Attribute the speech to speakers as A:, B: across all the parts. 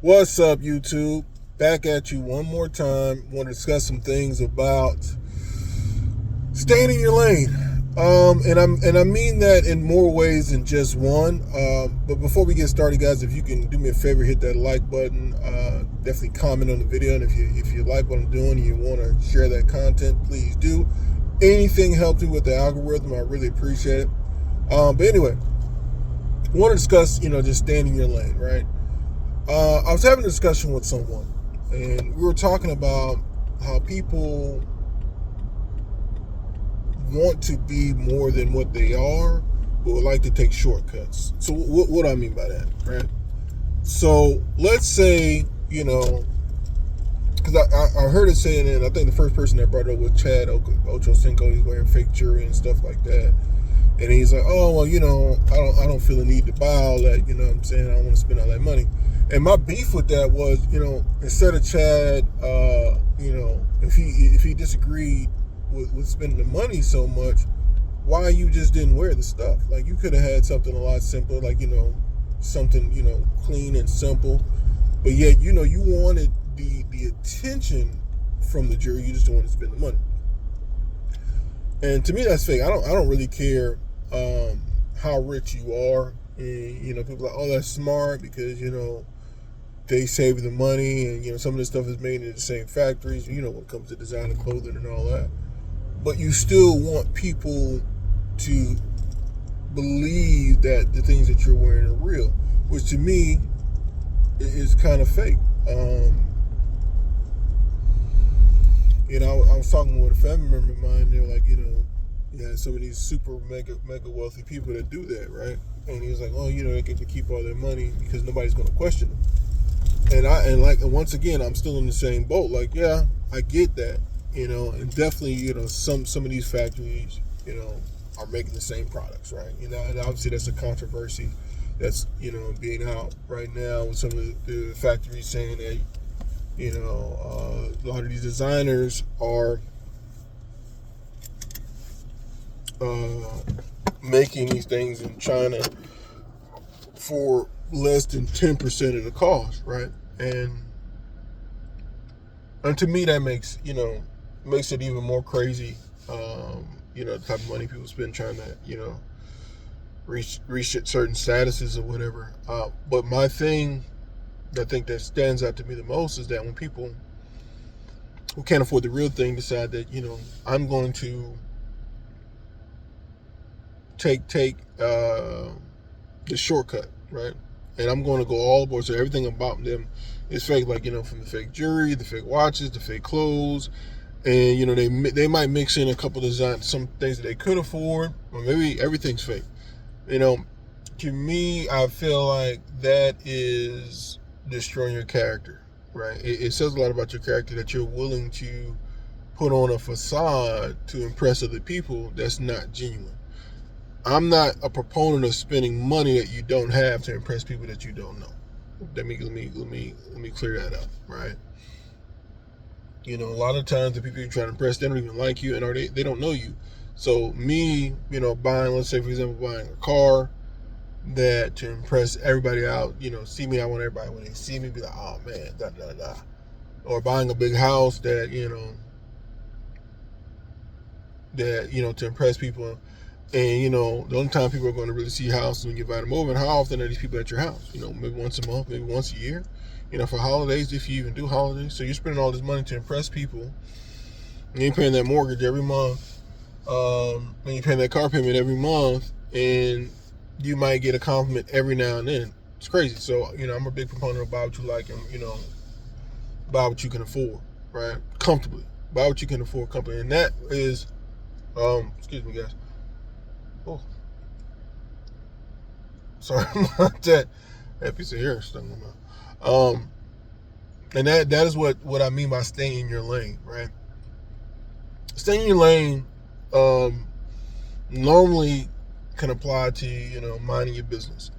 A: What's up, YouTube? Back at you one more time. Want to discuss some things about staying in your lane. And I mean that in more ways than just one. But before we get started, guys, if you can do me a favor, hit that like button. Definitely comment on the video, and if you like what I'm doing and you want to share that content, please do. Anything helps me with the algorithm, I really appreciate it. But anyway, I want to discuss, just staying in your lane, right? I was having a discussion with someone, and we were talking about how people want to be more than what they are, but would like to take shortcuts. So, what do I mean by that, right? So, let's say, because I heard it saying, and I think the first person that brought it up was Chad Ochocinco. He's wearing fake jewelry and stuff like that. And he's like, oh, well, I don't feel the need to buy all that, what I'm saying? I don't want to spend all that money. And my beef with that was, instead of Chad, if he disagreed with spending the money so much, why you just didn't wear the stuff? Like, you could have had something a lot simpler, like, something, clean and simple. But yet, you wanted the attention from the jury. You just don't want to spend the money. And to me, that's fake. I don't really care how rich you are. And, people are like, oh, that's smart because, they save the money, and some of this stuff is made in the same factories, when it comes to designer clothing and all that. But you still want people to believe that the things that you're wearing are real, which to me is kind of fake. I was talking with a family member of mine. They were like, some of these super mega wealthy people that do that, right? And he was like, oh, they get to keep all their money because nobody's going to question them. And once again, I'm still in the same boat. Like, yeah, I get that, and definitely, some of these factories, are making the same products, right? And obviously that's a controversy that's, being out right now with some of the factories saying that, a lot of these designers are making these things in China for less than 10% of the cost, right? And to me, that makes it even more crazy. The type of money people spend trying to reach certain statuses or whatever. But my thing, I think that stands out to me the most is that when people who can't afford the real thing decide that I'm going to take the shortcut, right? And I'm going to go all aboard. So everything about them is fake, like from the fake jewelry, the fake watches, the fake clothes, and they might mix in a couple of designs, some things that they could afford, or maybe everything's fake. To me, I feel like that is destroying your character, right? It says a lot about your character that you're willing to put on a facade to impress other people that's not genuine. I'm not a proponent of spending money that you don't have to impress people that you don't know. Let me clear that up, right? A lot of times the people you're trying to impress, they don't even like you, and they don't know you. So me, buying, let's say for example, buying a car that to impress everybody out, see me, I want everybody when they see me be like, oh man, da da da. Or buying a big house that to impress people. And the only time people are going to really see your house is when you invite them over. And how often are these people at your house? Maybe once a month, maybe once a year. For holidays, if you even do holidays. So you're spending all this money to impress people. And you're paying that mortgage every month. And you're paying that car payment every month. And you might get a compliment every now and then. It's crazy. So, I'm a big proponent of buy what you like and, buy what you can afford, right? Comfortably. Buy what you can afford comfortably. And that is, excuse me, guys. Oh, sorry about that. That piece of hair stuck in my mouth. And that is what I mean by staying in your lane, right? Staying in your lane, normally can apply to minding your business,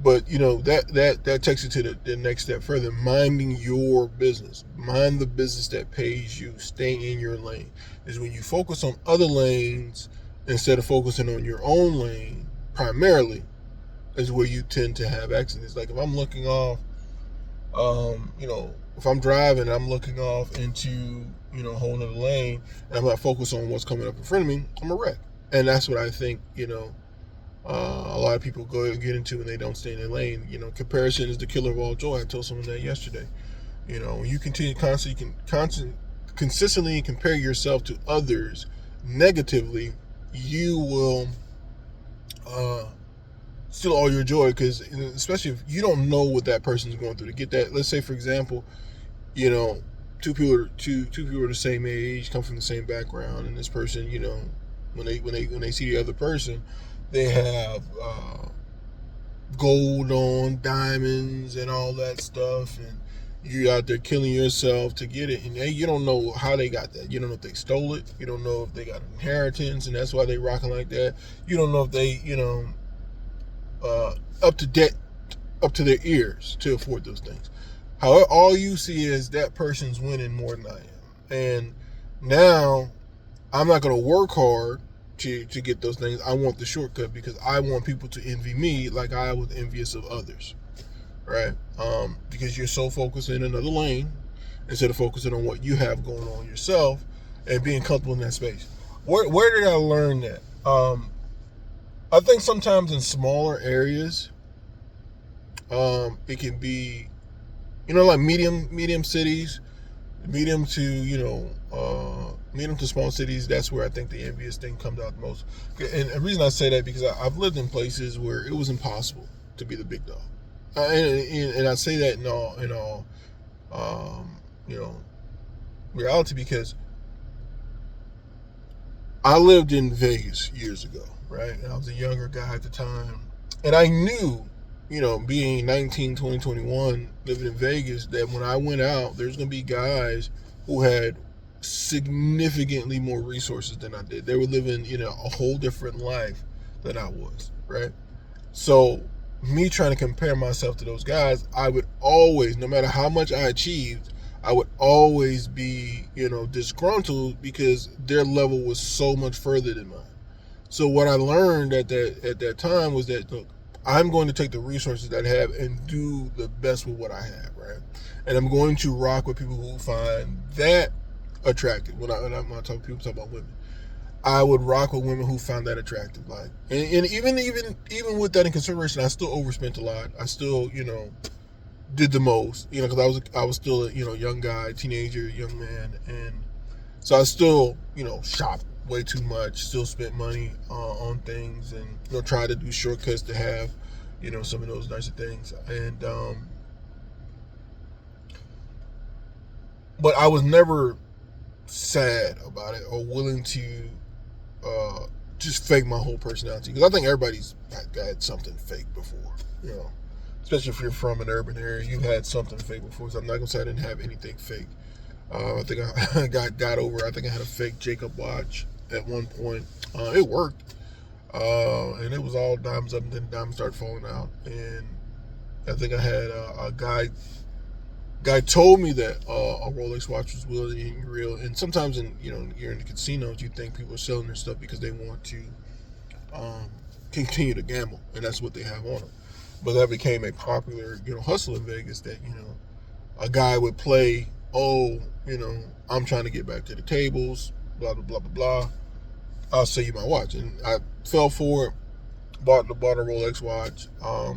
A: but that takes you to the next step further. Minding your business, mind the business that pays you. Staying in your lane is when you focus on other lanes instead of focusing on your own lane primarily. Is where you tend to have accidents. Like if I'm looking off If I'm driving and I'm looking off into, a whole nother lane and I'm not focused on what's coming up in front of me, I'm a wreck. And that's what I think, a lot of people get into when they don't stay in their lane. Comparison is the killer of all joy. I told someone that yesterday. When you continue consistently compare yourself to others negatively, you will steal all your joy, because especially if you don't know what that person's going through to get that. Let's say, for example, two people are the same age, come from the same background, and this person, when they see the other person, they have gold on, diamonds, and all that stuff, and you out there killing yourself to get it, and you don't know how they got that. You don't know if they stole it. You don't know if they got an inheritance, and that's why they rocking like that. You don't know if they, up to debt, up to their ears to afford those things. However, all you see is that person's winning more than I am, and now I'm not going to work hard to get those things. I want the shortcut because I want people to envy me like I was envious of others, right? Because you're so focused in another lane instead of focusing on what you have going on yourself and being comfortable in that space. Where did I learn that? I think sometimes in smaller areas, it can be, like medium cities, medium to medium to small cities. That's where I think the envious thing comes out the most. And the reason I say that because I've lived in places where it was impossible to be the big dog, and I say that in all reality, because I lived in Vegas years ago, right? And I was a younger guy at the time, and I knew, being 19, 20, 21, living in Vegas, that when I went out, there's going to be guys who had significantly more resources than I did. They were living, a whole different life than I was, right? So me trying to compare myself to those guys, I would always, no matter how much I achieved, I would always be, disgruntled because their level was so much further than mine. So what I learned at that time was that, look, I'm going to take the resources that I have and do the best with what I have, right? And I'm going to rock with people who find that attractive. When I talk about women, I would rock with women who found that attractive. Like, and even with that in consideration, I still overspent a lot. I still, did the most, because I was still a, young guy, teenager, young man, and so I still, shopped way too much, still spent money on things, and tried to do shortcuts to have, some of those nicer things, and but I was never sad about it or willing to just fake my whole personality, because I think everybody's had something fake before, especially if you're from an urban area, you've had something fake before. So I'm not gonna say I didn't have anything fake. I think I got over. I think I had a fake Jacob watch at one point. It worked, and it was all diamonds up, and then diamonds started falling out. And I think I had a guy told me that a Rolex watch was really real. And sometimes you're in the casinos, you think people are selling their stuff because they want to continue to gamble, and that's what they have on them. But that became a popular hustle in Vegas, that a guy would play, I'm trying to get back to the tables, blah blah blah blah blah. I'll sell you my watch, and I fell for it. Bought a Rolex watch. I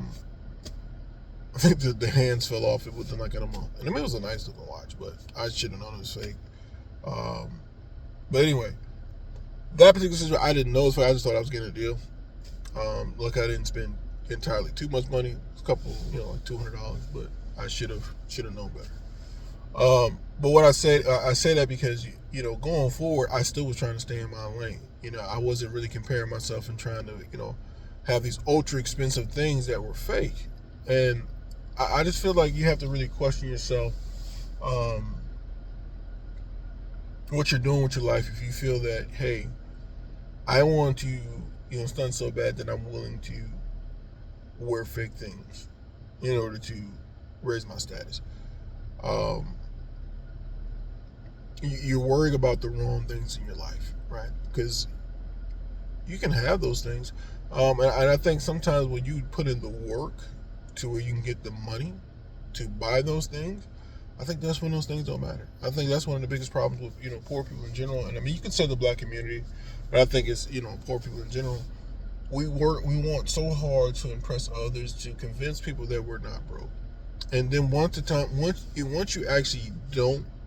A: think the hands fell off it within like a month. And I mean, it was a nice looking watch, but I should have known it was fake. But anyway, that particular situation, I didn't know it was fake. I just thought I was getting a deal. Look, I didn't spend entirely too much money. It's a couple, like $200, but I should have known better. But what I say that because going forward, I still was trying to stay in my lane. I wasn't really comparing myself and trying to have these ultra expensive things that were fake. And I just feel like you have to really question yourself, what you're doing with your life. If you feel that, hey, I want to, stunt so bad that I'm willing to wear fake things in order to raise my status. You're worried about the wrong things in your life, right? Because you can have those things. And I think sometimes when you put in the work to where you can get the money, to buy those things, I think that's when those things don't matter. I think that's one of the biggest problems with poor people in general. And I mean, you can say the black community, but I think it's poor people in general. We want so hard to impress others, to convince people that we're not broke. And then once you actually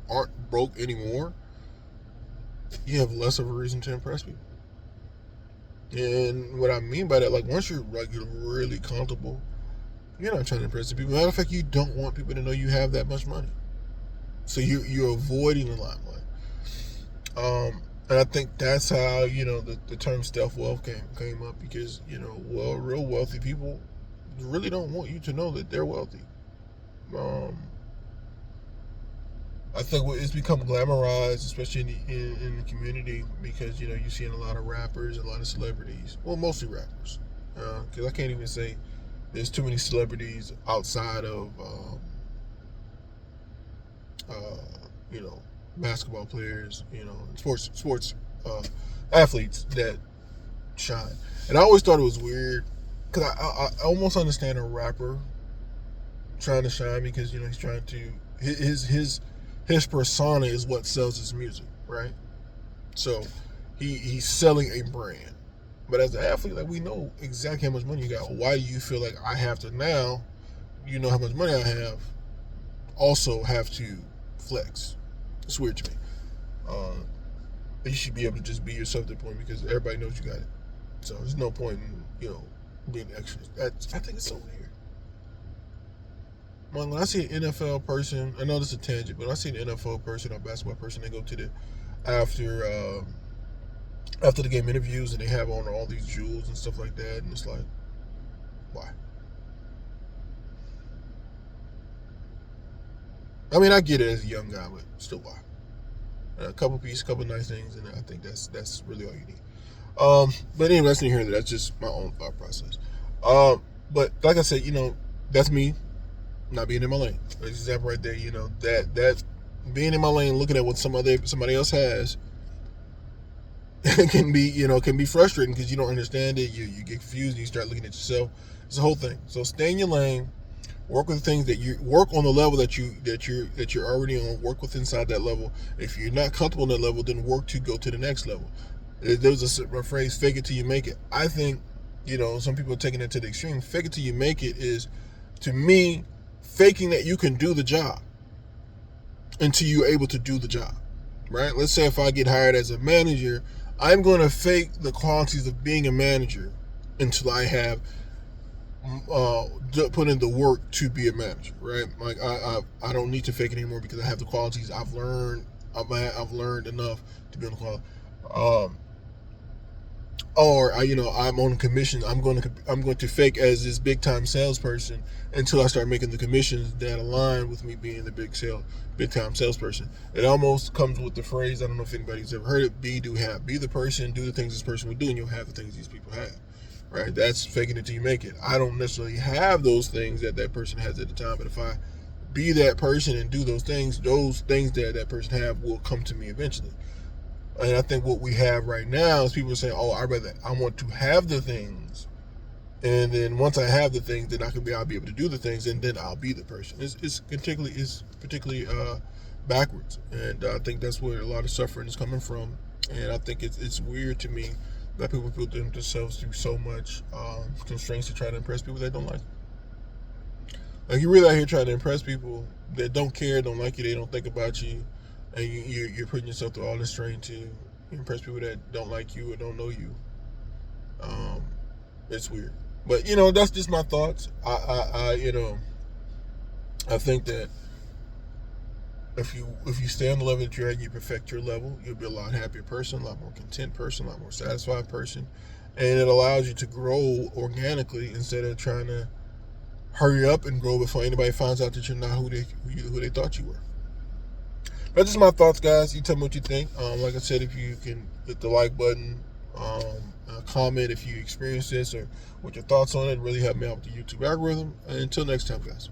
A: aren't broke anymore, you have less of a reason to impress people. And what I mean by that, like once you're really comfortable, you're not trying to impress people. Matter of fact, you don't want people to know you have that much money. So you're avoiding the limelight. And I think that's how the term stealth wealth came up, because real wealthy people really don't want you to know that they're wealthy. I think it's become glamorized, especially in the community, because you're seeing a lot of rappers, a lot of celebrities. Well, mostly rappers, because I can't even say there's too many celebrities outside of basketball players, sports athletes that shine. And I always thought it was weird, because I almost understand a rapper trying to shine, because he's trying to his persona is what sells his music, right? So he's selling a brand. But as an athlete, like, we know exactly how much money you got. Why do you feel like I have to now, how much money I have, also have to flex? It's weird to me. You should be able to just be yourself at that point, because everybody knows you got it. So there's no point in being extra. I think it's so weird. When I see an NFL person, I know this is a tangent, but I see an NFL person or basketball person, they go to the after the game interviews, and they have on all these jewels and stuff like that, and it's like, why? I mean, I get it as a young guy, but still, why? A couple pieces, couple nice things, and I think that's really all you need. But anyway, that's neither here. That's just my own thought process. But like I said, that's me not being in my lane. That's example right there. That being in my lane, looking at what somebody else has, can be frustrating, because you don't understand it. You get confused, and you start looking at yourself. It's the whole thing. So stay in your lane. Work with the things that you work on, the level that you're already on. Work with inside that level. If you're not comfortable in that level, then work to go to the next level. There's a phrase, "Fake it till you make it." I think some people are taking it to the extreme. Fake it till you make it is, to me, faking that you can do the job until you're able to do the job. Right? Let's say if I get hired as a manager, I'm going to fake the qualities of being a manager until I have put in the work to be a manager, right? Like I don't need to fake it anymore, because I have the qualities. I've learned enough to be on the quality. Or I'm on commission. I'm going to fake as this big time salesperson until I start making the commissions that align with me being the big time salesperson. It almost comes with the phrase, I don't know if anybody's ever heard it: be, do, have. Be the person, do the things this person would do, and you'll have the things these people have. Right? That's faking it till you make it. I don't necessarily have those things that person has at the time, but if I be that person and do those things that person have will come to me eventually. And I think what we have right now is people saying, "Oh, I want to have the things, and then once I have the things, then I'll be able to do the things, and then I'll be the person." It's particularly backwards, and I think that's where a lot of suffering is coming from. And I think it's weird to me that people put themselves through so much constraints to try to impress people that don't like you. Like, you're really out here trying to impress people that don't care, don't like you, they don't think about you, and you're putting yourself through all this strain to impress people that don't like you or don't know you. It's weird, but that's just my thoughts. I think that if you stay on the level that you're at, you perfect your level, you'll be a lot happier person, a lot more content person, a lot more satisfied person, and it allows you to grow organically instead of trying to hurry up and grow before anybody finds out that you're not who they thought you were. That's just my thoughts, guys. You tell me what you think. Like I said, if you can hit the like button, comment if you experience this or what your thoughts on it, really help me out with the YouTube algorithm. And until next time, guys.